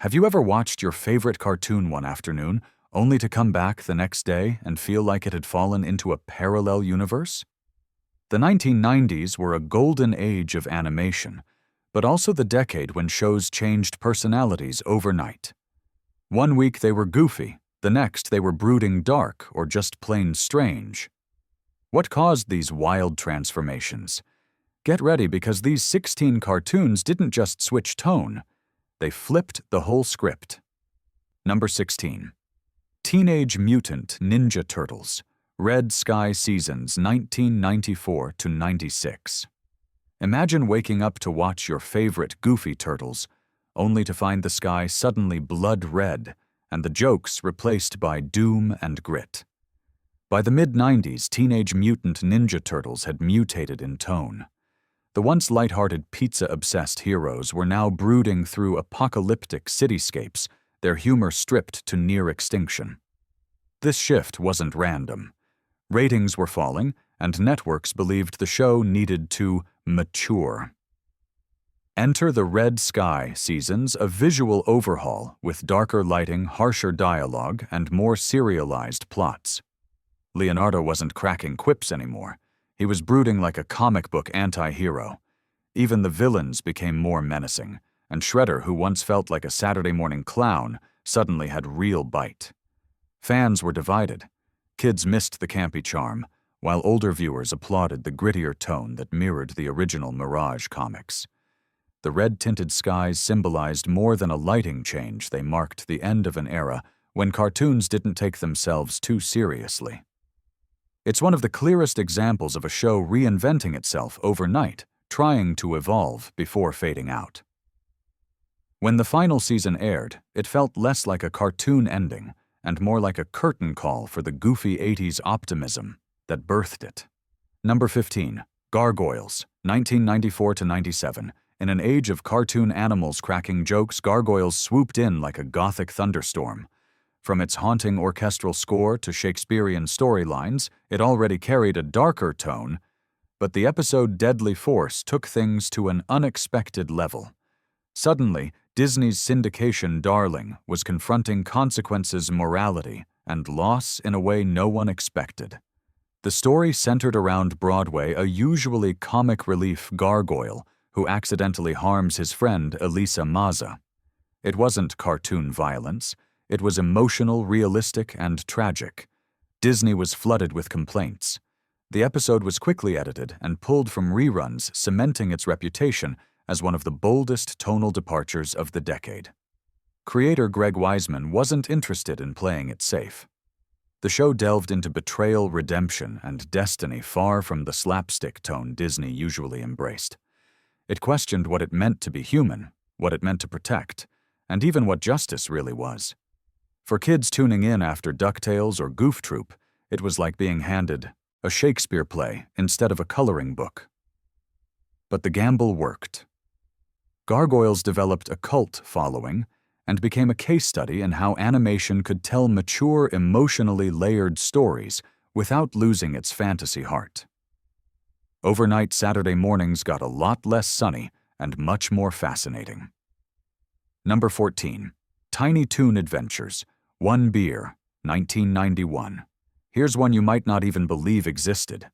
Have you ever watched your favorite cartoon one afternoon, only to come back the next day and feel like it had fallen into a parallel universe? The 1990s were a golden age of animation, but also the decade when shows changed personalities overnight. One week they were goofy, the next they were brooding dark or just plain strange. What caused these wild transformations? Get ready, because these 16 cartoons didn't just switch tone, they flipped the whole script. Number 16. Teenage Mutant Ninja Turtles, Red Sky Seasons 1994 to 96. Imagine waking up to watch your favorite goofy turtles, only to find the sky suddenly blood red and the jokes replaced by doom and grit. By the mid-90s, Teenage Mutant Ninja Turtles had mutated in tone. The once lighthearted pizza-obsessed heroes were now brooding through apocalyptic cityscapes, their humor stripped to near extinction. This shift wasn't random. Ratings were falling, and networks believed the show needed to mature. Enter the Red Sky Seasons, a visual overhaul with darker lighting, harsher dialogue, and more serialized plots. Leonardo wasn't cracking quips anymore. He was brooding like a comic book anti-hero. Even the villains became more menacing, and Shredder, who once felt like a Saturday morning clown, suddenly had real bite. Fans were divided. Kids missed the campy charm, while older viewers applauded the grittier tone that mirrored the original Mirage comics. The red-tinted skies symbolized more than a lighting change. They marked the end of an era when cartoons didn't take themselves too seriously. It's one of the clearest examples of a show reinventing itself overnight, trying to evolve before fading out. When the final season aired, it felt less like a cartoon ending and more like a curtain call for the goofy 80s optimism that birthed it. Number 15. Gargoyles, 1994 to 97. In an age of cartoon animals cracking jokes, Gargoyles swooped in like a gothic thunderstorm. From its haunting orchestral score to Shakespearean storylines, it already carried a darker tone, but the episode Deadly Force took things to an unexpected level. Suddenly, Disney's syndication darling was confronting consequences, morality, and loss in a way no one expected. The story centered around Broadway, a usually comic relief gargoyle who accidentally harms his friend Elisa Maza. It wasn't cartoon violence. It was emotional, realistic, and tragic. Disney was flooded with complaints. The episode was quickly edited and pulled from reruns, cementing its reputation as one of the boldest tonal departures of the decade. Creator Greg Weisman wasn't interested in playing it safe. The show delved into betrayal, redemption, and destiny far from the slapstick tone Disney usually embraced. It questioned what it meant to be human, what it meant to protect, and even what justice really was. For kids tuning in after DuckTales or Goof Troop, it was like being handed a Shakespeare play instead of a coloring book. But the gamble worked. Gargoyles developed a cult following and became a case study in how animation could tell mature, emotionally layered stories without losing its fantasy heart. Overnight Saturday mornings got a lot less sunny and much more fascinating. Number 14. Tiny Toon Adventures, One Beer, 1991. Here's one you might not even believe existed.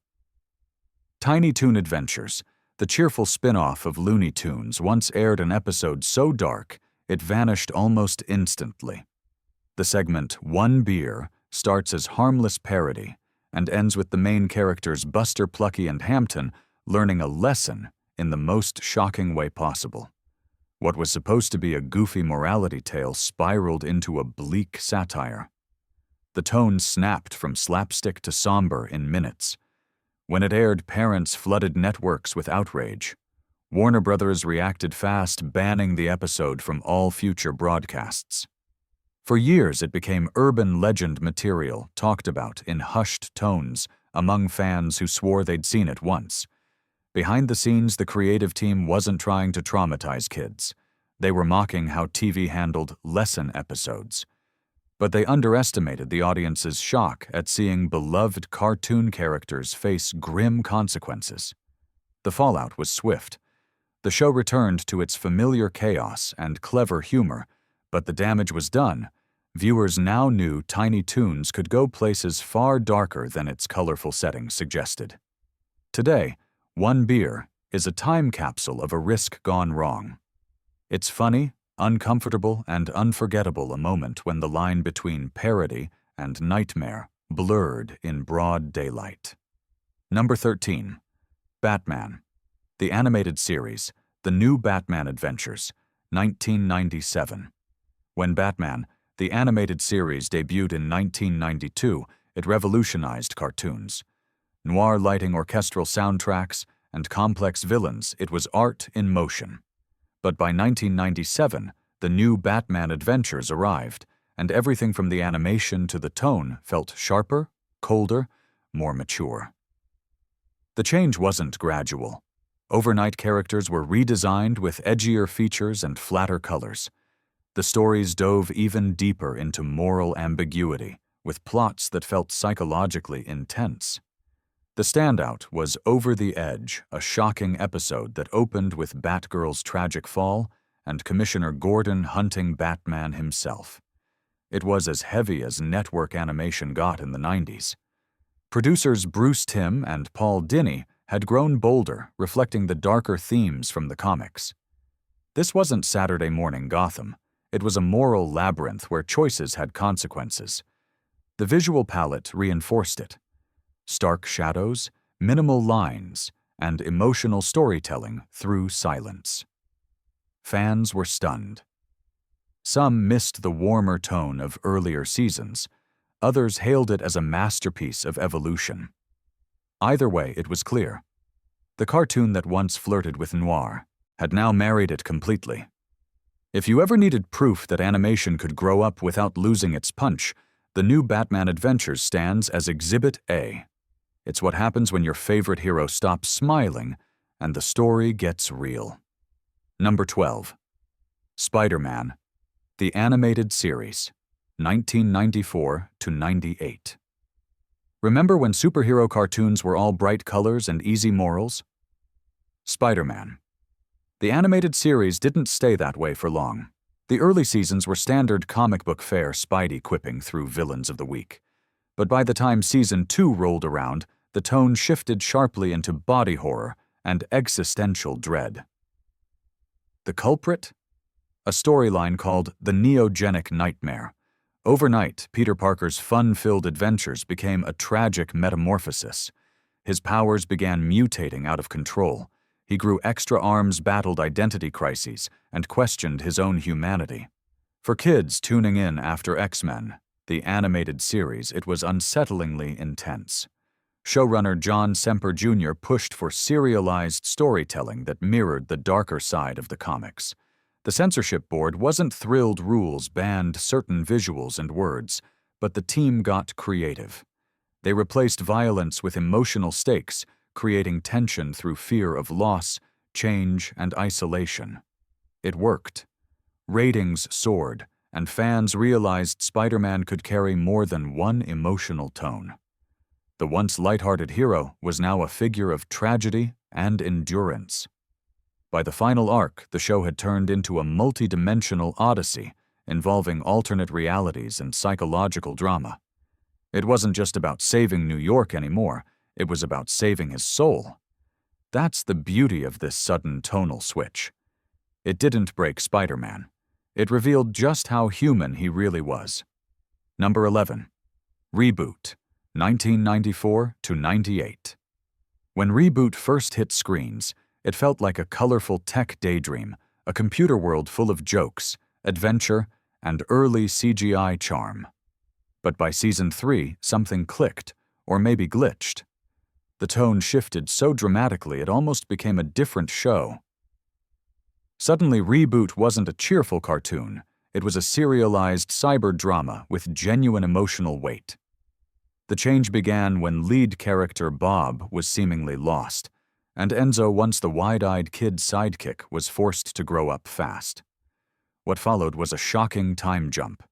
Tiny Toon Adventures, the cheerful spin-off of Looney Tunes, once aired an episode so dark it vanished almost instantly. The segment One Beer starts as harmless parody and ends with the main characters Buster, Plucky, and Hampton learning a lesson in the most shocking way possible. What was supposed to be a goofy morality tale spiraled into a bleak satire. The tone snapped from slapstick to somber in minutes. When it aired, parents flooded networks with outrage. Warner Brothers reacted fast, banning the episode from all future broadcasts. For years, it became urban legend material talked about in hushed tones among fans who swore they'd seen it once. Behind the scenes, the creative team wasn't trying to traumatize kids. They were mocking how TV handled lesson episodes. But they underestimated the audience's shock at seeing beloved cartoon characters face grim consequences. The fallout was swift. The show returned to its familiar chaos and clever humor, But the damage was done. Viewers now knew Tiny Toons could go places far darker than its colorful settings suggested. Today, One Beer is a time capsule of a risk gone wrong. It's funny, uncomfortable, and unforgettable, a moment when the line between parody and nightmare blurred in broad daylight. Number 13. Batman. The Animated Series, The New Batman Adventures, 1997. When Batman, the animated series, debuted in 1992, it revolutionized cartoons. Noir lighting, orchestral soundtracks, and complex villains, it was art in motion. But by 1997, The New Batman Adventures arrived, and everything from the animation to the tone felt sharper, colder, more mature. The change wasn't gradual. Overnight, characters were redesigned with edgier features and flatter colors. The stories dove even deeper into moral ambiguity, with plots that felt psychologically intense. The standout was Over the Edge, a shocking episode that opened with Batgirl's tragic fall and Commissioner Gordon hunting Batman himself. It was as heavy as network animation got in the 90s. Producers Bruce Timm and Paul Dini had grown bolder, reflecting the darker themes from the comics. This wasn't Saturday morning Gotham. It was a moral labyrinth where choices had consequences. The visual palette reinforced it. Stark shadows, minimal lines, and emotional storytelling through silence. Fans were stunned. Some missed the warmer tone of earlier seasons. Others hailed it as a masterpiece of evolution. Either way, it was clear. The cartoon that once flirted with noir had now married it completely. If you ever needed proof that animation could grow up without losing its punch, The New Batman Adventures stands as Exhibit A. It's what happens when your favorite hero stops smiling and the story gets real. Number 12. Spider-Man. The Animated Series, 1994 to 98. Remember when superhero cartoons were all bright colors and easy morals? Spider-Man. The animated series didn't stay that way for long. The early seasons were standard comic book fare Spidey quipping through villains of the week. But by the time Season 2 rolled around, the tone shifted sharply into body horror and existential dread. The culprit? A storyline called The Neogenic Nightmare. Overnight, Peter Parker's fun-filled adventures became a tragic metamorphosis. His powers began mutating out of control. He grew extra arms, battled identity crises, and questioned his own humanity. For kids tuning in after X-Men, the animated series, it was unsettlingly intense. Showrunner John Semper Jr. pushed for serialized storytelling that mirrored the darker side of the comics. The censorship board wasn't thrilled rules banned certain visuals and words, but the team got creative. They replaced violence with emotional stakes, creating tension through fear of loss, change, and isolation. It worked. Ratings soared, and fans realized Spider-Man could carry more than one emotional tone. The once lighthearted hero was now a figure of tragedy and endurance. By the final arc, the show had turned into a multi-dimensional odyssey involving alternate realities and psychological drama. It wasn't just about saving New York anymore. It was about saving his soul. That's the beauty of this sudden tonal switch. It didn't break Spider-Man. It revealed just how human he really was. Number 11. Reboot, 1994 to 98. When Reboot first hit screens, it felt like a colorful tech daydream, a computer world full of jokes, adventure, and early CGI charm. But by Season 3, something clicked, or maybe glitched. The tone shifted so dramatically it almost became a different show. Suddenly, Reboot wasn't a cheerful cartoon. It was a serialized cyber drama with genuine emotional weight. The change began when lead character Bob was seemingly lost, and Enzo, once the wide-eyed kid sidekick, was forced to grow up fast. What followed was a shocking time jump.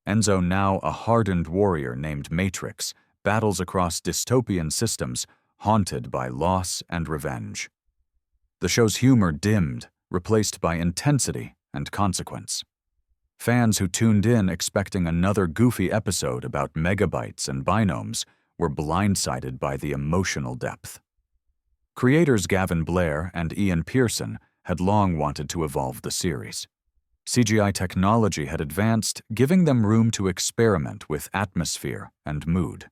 Enzo, now a hardened warrior named Matrix, battles across dystopian systems, haunted by loss and revenge. The show's humor dimmed, replaced by intensity and consequence. Fans who tuned in expecting another goofy episode about megabytes and binomes were blindsided by the emotional depth. Creators Gavin Blair and Ian Pearson had long wanted to evolve the series. CGI technology had advanced, giving them room to experiment with atmosphere and mood.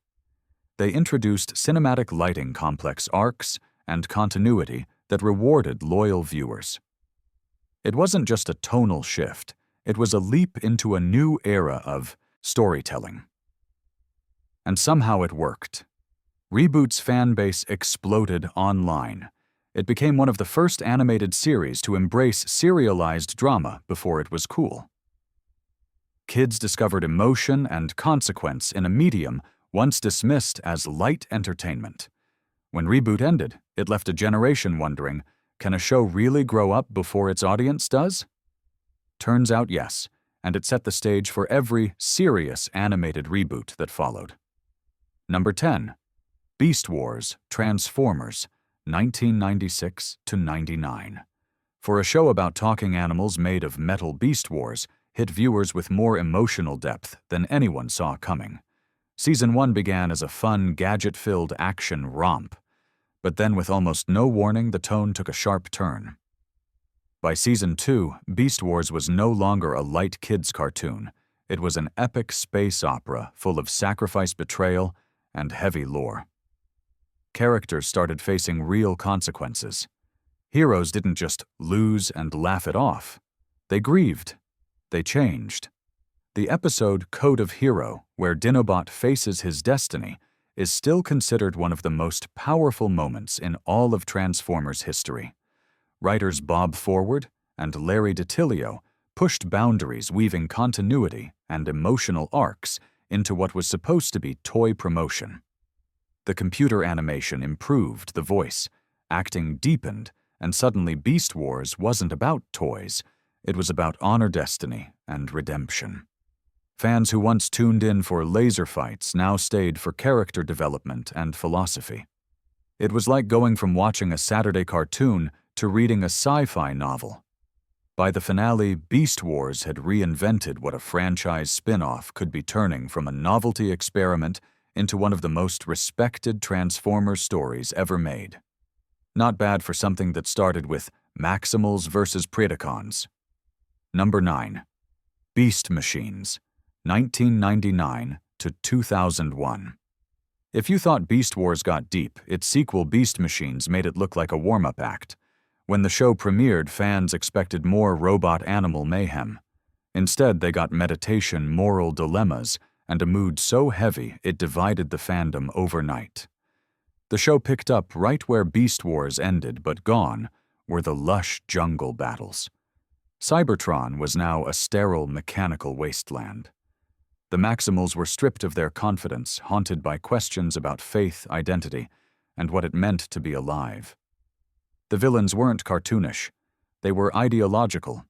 They introduced cinematic lighting, complex arcs, and continuity that rewarded loyal viewers. It wasn't just a tonal shift, it was a leap into a new era of storytelling. And somehow it worked. Reboot's fan base exploded online. It became one of the first animated series to embrace serialized drama before it was cool. Kids discovered emotion and consequence in a medium once dismissed as light entertainment. When Reboot ended, it left a generation wondering, can a show really grow up before its audience does? Turns out yes, and it set the stage for every serious animated reboot that followed. Number 10. Beast Wars Transformers, 1996 to 99. For a show about talking animals made of metal, Beast Wars hit viewers with more emotional depth than anyone saw coming. Season 1 began as a fun, gadget-filled action romp, but then with almost no warning, the tone took a sharp turn. By Season 2, Beast Wars was no longer a light kids' cartoon. It was an epic space opera full of sacrifice, betrayal, and heavy lore. Characters started facing real consequences. Heroes didn't just lose and laugh it off. They grieved. They changed. The episode Code of Hero, where Dinobot faces his destiny, is still considered one of the most powerful moments in all of Transformers history. Writers Bob Forward and Larry DiTillio pushed boundaries, weaving continuity and emotional arcs into what was supposed to be toy promotion. The computer animation improved the voice, acting deepened, and suddenly Beast Wars wasn't about toys. It was about honor, destiny, and redemption. Fans who once tuned in for laser fights now stayed for character development and philosophy. It was like going from watching a Saturday cartoon to reading a sci-fi novel. By the finale, Beast Wars had reinvented what a franchise spin-off could be, turning from a novelty experiment into one of the most respected Transformers stories ever made. Not bad for something that started with Maximals versus Predacons. Number 9. Beast Machines, 1999 to 2001. If you thought Beast Wars got deep, its sequel Beast Machines made it look like a warm-up act. When the show premiered, fans expected more robot-animal mayhem. Instead, they got meditation, moral dilemmas, and a mood so heavy it divided the fandom overnight. The show picked up right where Beast Wars ended, but gone were the lush jungle battles. Cybertron was now a sterile, mechanical wasteland. The Maximals were stripped of their confidence, haunted by questions about faith, identity, and what it meant to be alive. The villains weren't cartoonish. They were ideological.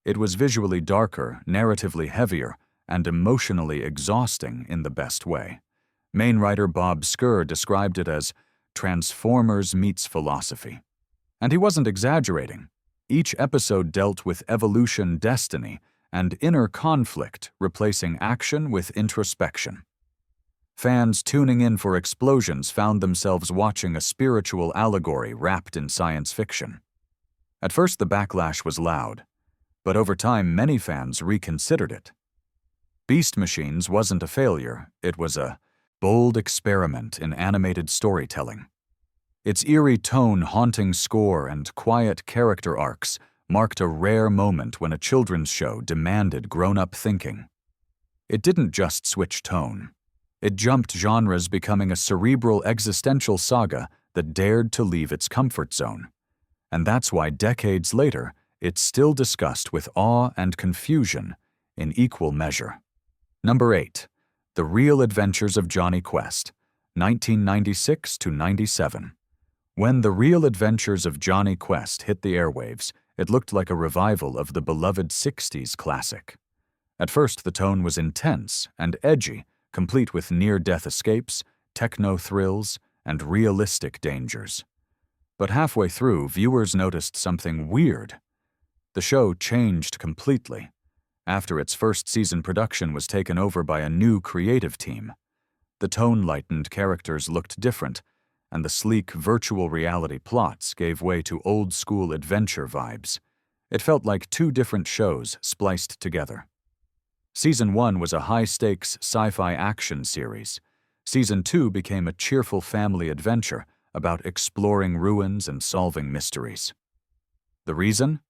It was visually darker, narratively heavier, and emotionally exhausting in the best way. Main writer Bob Skir described it as Transformers meets philosophy. And he wasn't exaggerating. Each episode dealt with evolution, destiny, and inner conflict, replacing action with introspection. Fans tuning in for explosions found themselves watching a spiritual allegory wrapped in science fiction. At first, the backlash was loud, but over time, many fans reconsidered it. Beast Machines wasn't a failure, it was a bold experiment in animated storytelling. Its eerie tone, haunting score, and quiet character arcs marked a rare moment when a children's show demanded grown-up thinking. It didn't just switch tone. It jumped genres, becoming a cerebral existential saga that dared to leave its comfort zone. And that's why decades later, it's still discussed with awe and confusion in equal measure. Number 8. The Real Adventures of Jonny Quest, 1996 to 97. When The Real Adventures of Jonny Quest hit the airwaves, it looked like a revival of the beloved 60s classic. At first, the tone was intense and edgy, complete with near-death escapes, techno-thrills, and realistic dangers. But halfway through, viewers noticed something weird. The show changed completely. After its first season, production was taken over by a new creative team. The tone-lightened characters looked different, and the sleek virtual reality plots gave way to old-school adventure vibes. It felt like two different shows spliced together. Season 1 was a high-stakes sci-fi action series. Season 2 became a cheerful family adventure about exploring ruins and solving mysteries. The reason?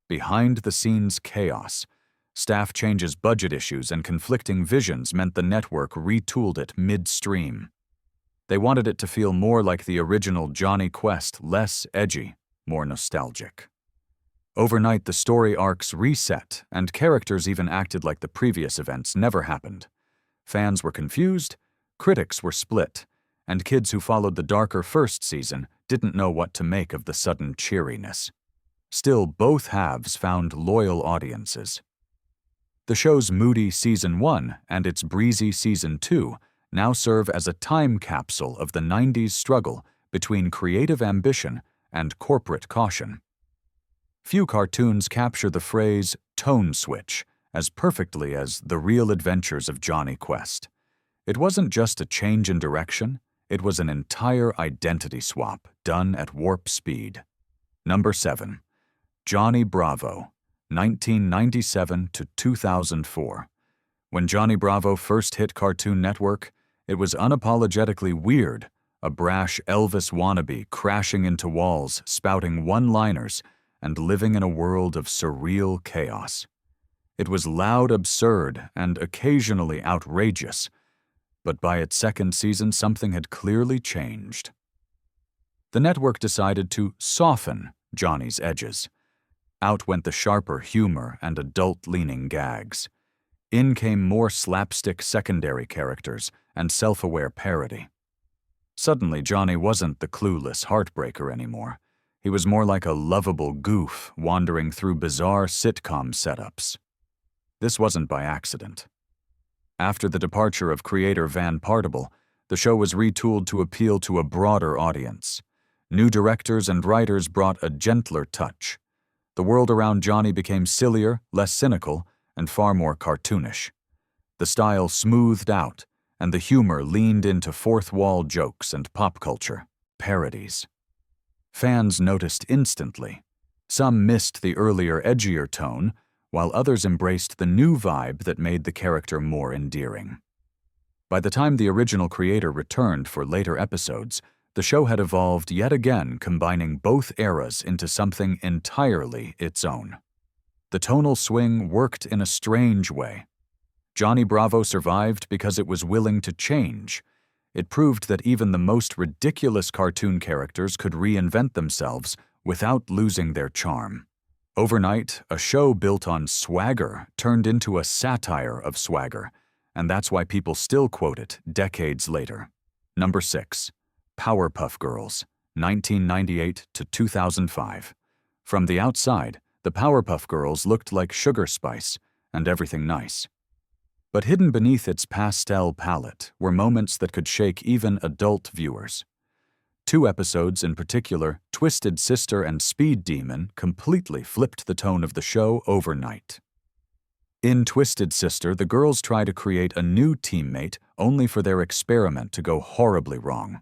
Behind-the-scenes chaos. Staff changes, budget issues, and conflicting visions meant the network retooled it midstream. They wanted it to feel more like the original Jonny Quest, less edgy, more nostalgic. Overnight, the story arcs reset, and characters even acted like the previous events never happened. Fans were confused, critics were split, and kids who followed the darker first season didn't know what to make of the sudden cheeriness. Still, both halves found loyal audiences. The show's moody Season 1 and its breezy Season 2 now serve as a time capsule of the 90s struggle between creative ambition and corporate caution. Few cartoons capture the phrase "tone switch" as perfectly as The Real Adventures of Jonny Quest. It wasn't just a change in direction, it was an entire identity swap done at warp speed. Number 7. Johnny Bravo, 1997 to 2004. When Johnny Bravo first hit Cartoon Network, it was unapologetically weird, a brash Elvis wannabe crashing into walls, spouting one-liners, and living in a world of surreal chaos. It was loud, absurd, and occasionally outrageous, but by its second season, something had clearly changed. The network decided to soften Johnny's edges. Out went the sharper humor and adult-leaning gags. In came more slapstick secondary characters and self-aware parody. Suddenly, Johnny wasn't the clueless heartbreaker anymore. He was more like a lovable goof wandering through bizarre sitcom setups. This wasn't by accident. After the departure of creator Van Partible, the show was retooled to appeal to a broader audience. New directors and writers brought a gentler touch. The world around Johnny became sillier, less cynical, and far more cartoonish. The style smoothed out, and the humor leaned into fourth-wall jokes and pop culture parodies. Fans noticed instantly. Some missed the earlier, edgier tone, while others embraced the new vibe that made the character more endearing. By the time the original creator returned for later episodes, the show had evolved yet again, combining both eras into something entirely its own. The tonal swing worked in a strange way. Johnny Bravo survived because it was willing to change. It proved that even the most ridiculous cartoon characters could reinvent themselves without losing their charm. Overnight, a show built on swagger turned into a satire of swagger, and that's why people still quote it decades later. Number 6. Powerpuff Girls, 1998 to 2005. From the outside, the Powerpuff Girls looked like Sugar Spice and everything nice. But hidden beneath its pastel palette were moments that could shake even adult viewers. 2 episodes in particular, Twisted Sister and Speed Demon, completely flipped the tone of the show overnight. In Twisted Sister, the girls try to create a new teammate only for their experiment to go horribly wrong.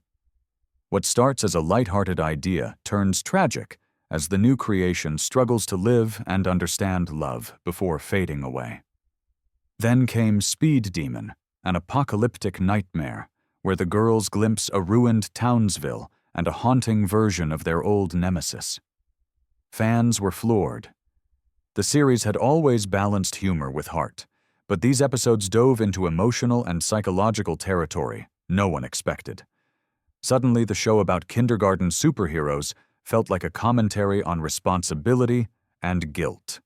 What starts as a lighthearted idea turns tragic as the new creation struggles to live and understand love before fading away. Then came Speed Demon, an apocalyptic nightmare where the girls glimpse a ruined Townsville and a haunting version of their old nemesis. Fans were floored. The series had always balanced humor with heart, but these episodes dove into emotional and psychological territory no one expected. Suddenly, the show about kindergarten superheroes felt like a commentary on responsibility and guilt.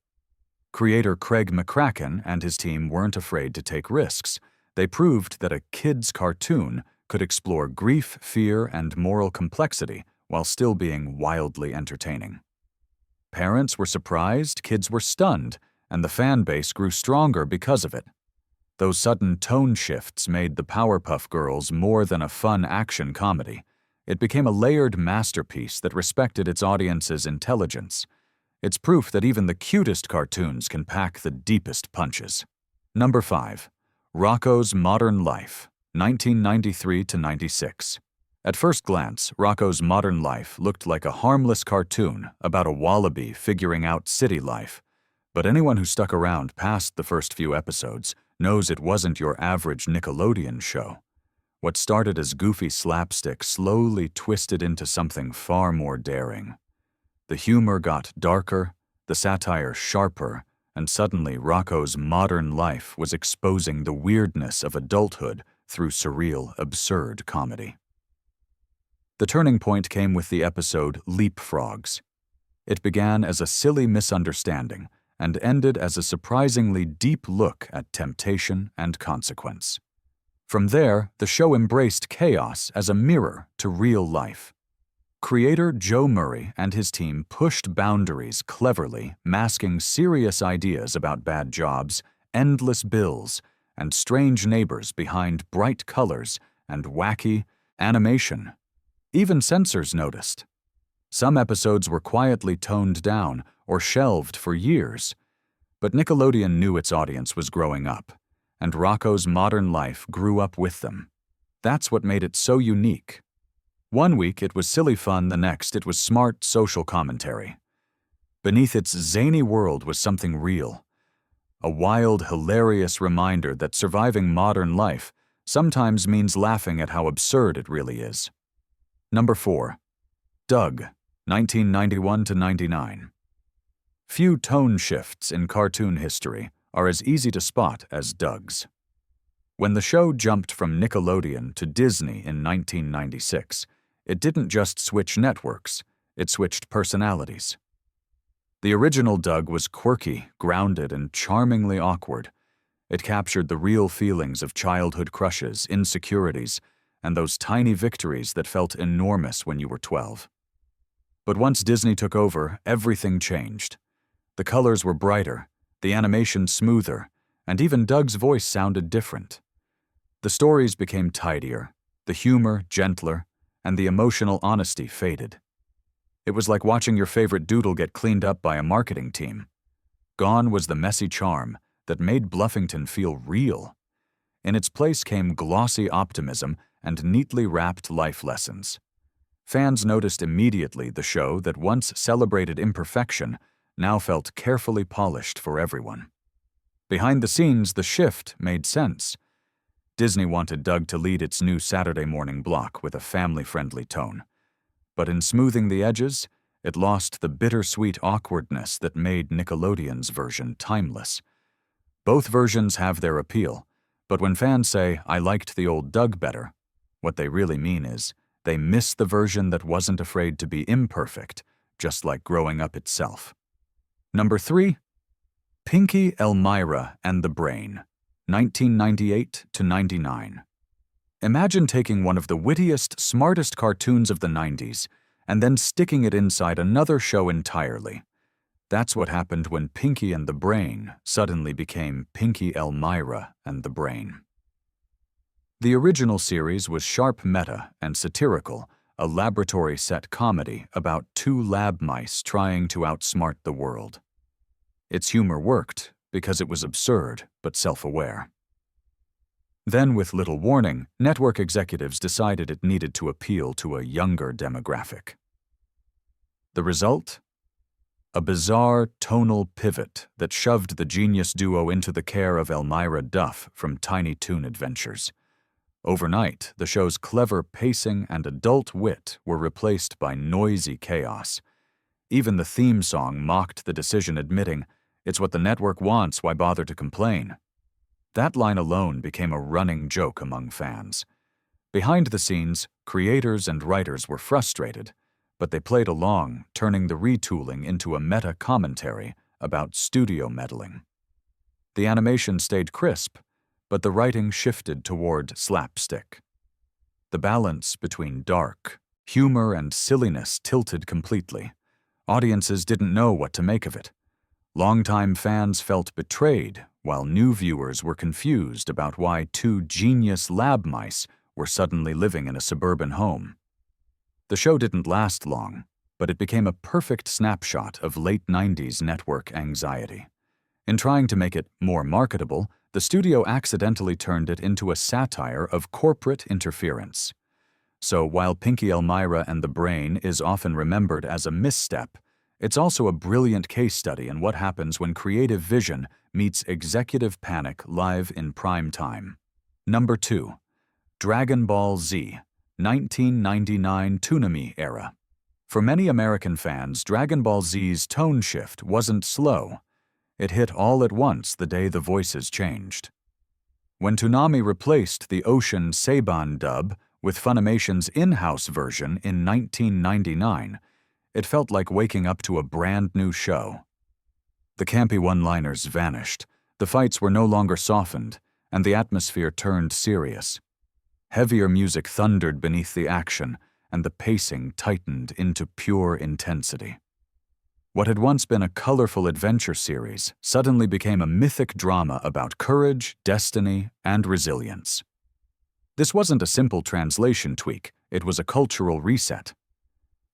Creator Craig McCracken and his team weren't afraid to take risks. They proved that a kids' cartoon could explore grief, fear, and moral complexity while still being wildly entertaining. Parents were surprised, kids were stunned, and the fan base grew stronger because of it. Those sudden tone shifts made the Powerpuff Girls more than a fun action comedy. It became a layered masterpiece that respected its audience's intelligence. It's proof that even the cutest cartoons can pack the deepest punches. Number 5. Rocko's Modern Life, 1993 to 96. At first glance, Rocko's Modern Life looked like a harmless cartoon about a wallaby figuring out city life. But anyone who stuck around past the first few episodes knows it wasn't your average Nickelodeon show. What started as goofy slapstick slowly twisted into something far more daring. The humor got darker, the satire sharper, and suddenly Rocko's Modern Life was exposing the weirdness of adulthood through surreal, absurd comedy. The turning point came with the episode Leapfrogs. It began as a silly misunderstanding and ended as a surprisingly deep look at temptation and consequence. From there, the show embraced chaos as a mirror to real life. Creator Joe Murray and his team pushed boundaries cleverly, masking serious ideas about bad jobs, endless bills, and strange neighbors behind bright colors and wacky animation. Even censors noticed. Some episodes were quietly toned down or shelved for years. But Nickelodeon knew its audience was growing up, and Rocko's Modern Life grew up with them. That's what made it so unique. One week it was silly fun, the next it was smart social commentary. Beneath its zany world was something real. A wild, hilarious reminder that surviving modern life sometimes means laughing at how absurd it really is. Number 4. Doug, 1991 to 99. Few tone shifts in cartoon history are as easy to spot as Doug's. When the show jumped from Nickelodeon to Disney in 1996, it didn't just switch networks, it switched personalities. The original Doug was quirky, grounded, and charmingly awkward. It captured the real feelings of childhood crushes, insecurities, and those tiny victories that felt enormous when you were 12. But once Disney took over, everything changed. The colors were brighter, the animation smoother, and even Doug's voice sounded different. The stories became tidier, the humor gentler, and the emotional honesty faded. It was like watching your favorite doodle get cleaned up by a marketing team. Gone was the messy charm that made Bluffington feel real. In its place came glossy optimism and neatly wrapped life lessons. Fans noticed immediately the show that once celebrated imperfection now felt carefully polished for everyone. Behind the scenes, the shift made sense. Disney wanted Doug to lead its new Saturday morning block with a family-friendly tone. But in smoothing the edges, it lost the bittersweet awkwardness that made Nickelodeon's version timeless. Both versions have their appeal, but when fans say, "I liked the old Doug better," what they really mean is, they miss the version that wasn't afraid to be imperfect, just like growing up itself. Number 3. Pinky, Elmyra, and the Brain, 1998 to 99. Imagine taking one of the wittiest, smartest cartoons of the 90s and then sticking it inside another show entirely. That's what happened when Pinky and the Brain suddenly became Pinky, Elmyra, and the Brain. The original series was sharp meta and satirical, a laboratory-set comedy about two lab mice trying to outsmart the world. Its humor worked because it was absurd but self-aware. Then, with little warning, network executives decided it needed to appeal to a younger demographic. The result? A bizarre tonal pivot that shoved the genius duo into the care of Elmyra Duff from Tiny Toon Adventures. Overnight, the show's clever pacing and adult wit were replaced by noisy chaos. Even the theme song mocked the decision, admitting, "It's what the network wants, why bother to complain?" That line alone became a running joke among fans. Behind the scenes, creators and writers were frustrated, but they played along, turning the retooling into a meta-commentary about studio meddling. The animation stayed crisp, but the writing shifted toward slapstick. The balance between dark, humor, and silliness tilted completely. Audiences didn't know what to make of it. Longtime fans felt betrayed, while new viewers were confused about why two genius lab mice were suddenly living in a suburban home. The show didn't last long, but it became a perfect snapshot of late 90s network anxiety. In trying to make it more marketable, the studio accidentally turned it into a satire of corporate interference. So while Pinky Elmira and the Brain is often remembered as a misstep, it's also a brilliant case study in what happens when creative vision meets executive panic live in prime time. Number 2. Dragon Ball Z, 1999 Toonami era. For many American fans, Dragon Ball Z's tone shift wasn't slow. It hit all at once the day the voices changed. When Toonami replaced the Ocean Saban dub with Funimation's in-house version in 1999, it felt like waking up to a brand new show. The campy one-liners vanished, the fights were no longer softened, and the atmosphere turned serious. Heavier music thundered beneath the action, and the pacing tightened into pure intensity. What had once been a colorful adventure series suddenly became a mythic drama about courage, destiny, and resilience. This wasn't a simple translation tweak, it was a cultural reset.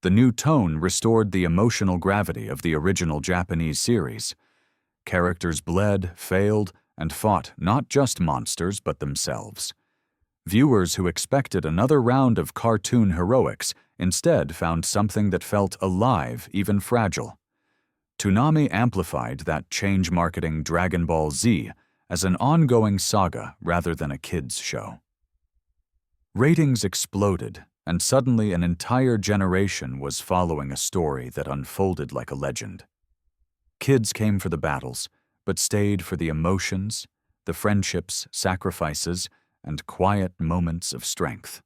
The new tone restored the emotional gravity of the original Japanese series. Characters bled, failed, and fought not just monsters but themselves. Viewers who expected another round of cartoon heroics instead found something that felt alive, even fragile. Toonami amplified that change-marketing Dragon Ball Z as an ongoing saga rather than a kids' show. Ratings exploded, and suddenly an entire generation was following a story that unfolded like a legend. Kids came for the battles, but stayed for the emotions, the friendships, sacrifices, and quiet moments of strength.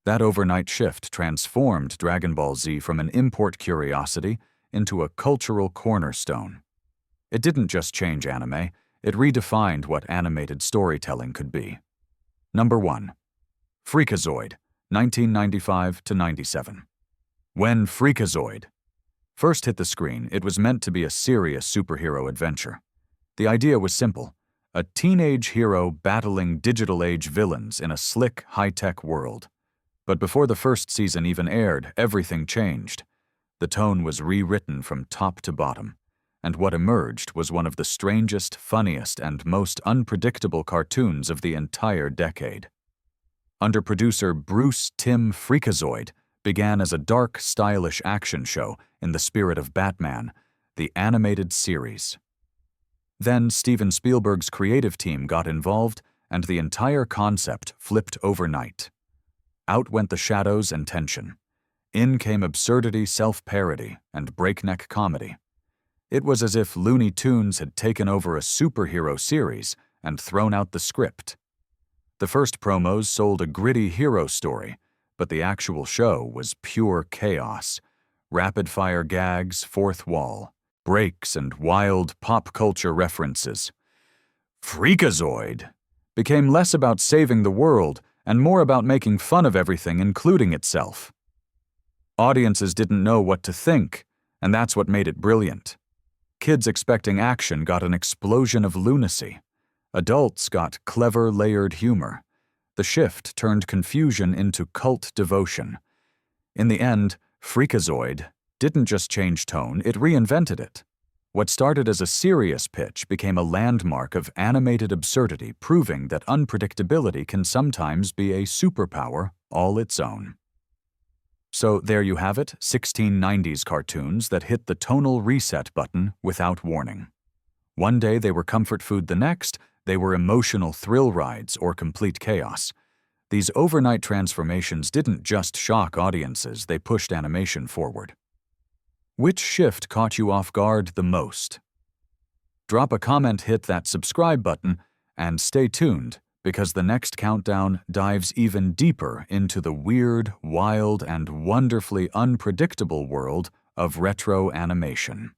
That overnight shift transformed Dragon Ball Z from an import curiosity into a cultural cornerstone. It didn't just change anime, it redefined what animated storytelling could be. Number 1. Freakazoid, 1995–97. When Freakazoid first hit the screen, it was meant to be a serious superhero adventure. The idea was simple: a teenage hero battling digital age villains in a slick, high-tech world. But before the first season even aired, everything changed. The tone was rewritten from top to bottom, and what emerged was one of the strangest, funniest, and most unpredictable cartoons of the entire decade. Under producer Bruce Timm Freakazoid began as a dark, stylish action show in the spirit of Batman, the animated series. Then Steven Spielberg's creative team got involved, and the entire concept flipped overnight. Out went the shadows and tension. In came absurdity, self-parody, and breakneck comedy. It was as if Looney Tunes had taken over a superhero series and thrown out the script. The first promos sold a gritty hero story, but the actual show was pure chaos. Rapid-fire gags, fourth wall, breaks, and wild pop culture references. Freakazoid became less about saving the world and more about making fun of everything, including itself. Audiences didn't know what to think, and that's what made it brilliant. Kids expecting action got an explosion of lunacy. Adults got clever, layered humor. The shift turned confusion into cult devotion. In the end, Freakazoid didn't just change tone, it reinvented it. What started as a serious pitch became a landmark of animated absurdity, proving that unpredictability can sometimes be a superpower all its own. So there you have it, 16 90s cartoons that hit the tonal reset button without warning. One day they were comfort food, the next, they were emotional thrill rides or complete chaos. These overnight transformations didn't just shock audiences, they pushed animation forward. Which shift caught you off guard the most? Drop a comment, hit that subscribe button, and stay tuned, because the next countdown dives even deeper into the weird, wild, and wonderfully unpredictable world of retro animation.